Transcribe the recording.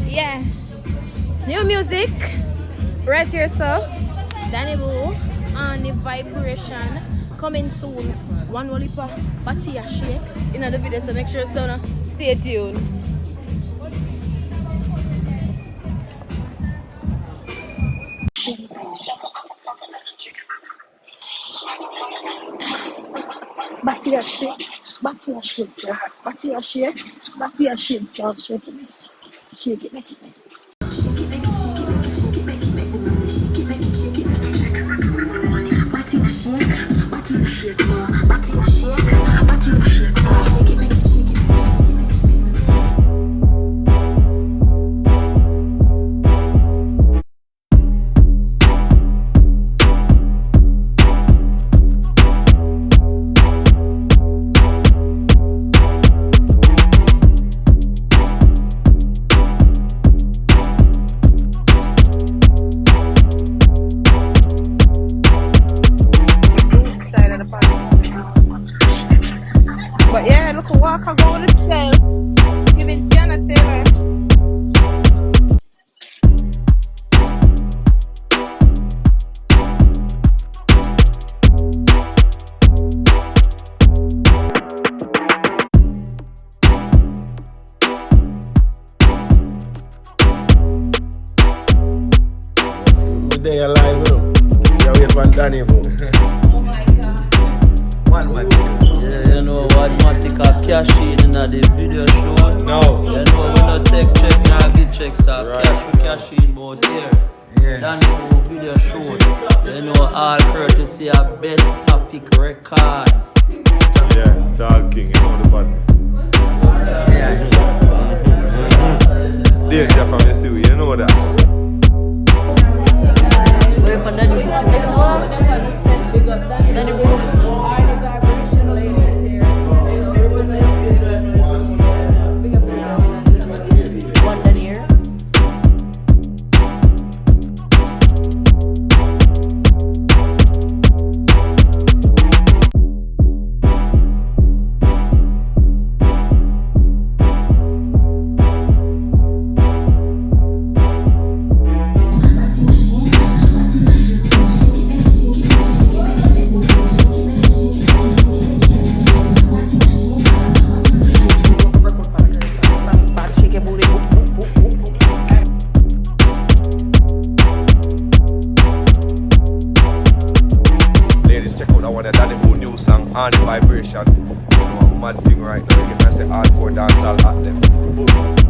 Yeah. New music. Right here, so. Daniboo on the vibration. Coming soon. One lollipop, body a shake. In the video, so make sure so stay tuned. Body a shake, body a shake, sir. Body a shake, body a shake, sir. Shake it, shake it, make it, make it. Shake it, make it, shake it, make it, shake it, make it, make it, shake it, make it, shake it, make it, shake it. Body a shake, body a shake, sir. Body a shake, body a shake, sir. Shake it, make it, shake it, make it, shake it. But yeah, look at walk I go with itself. Giving Sienna Taylor. Good day alive, bro. You're waiting for Daniboo. Oh my god. One. Yeah, you know what Matic a cash in the video show. No. You know we not take check, now get checks up. Right. Cash in both here. Yeah. Daniboo video show. You know all courtesy of Best Topic Records. Yeah, Dog King, you know the badness. Danger from the city, you know that. We're from Daniboo. Daniboo. Ladies, check out that one, the Daniboo new song, Horny Vibration. You know, a mad thing right now. You can say hardcore dancehall at them. Boom.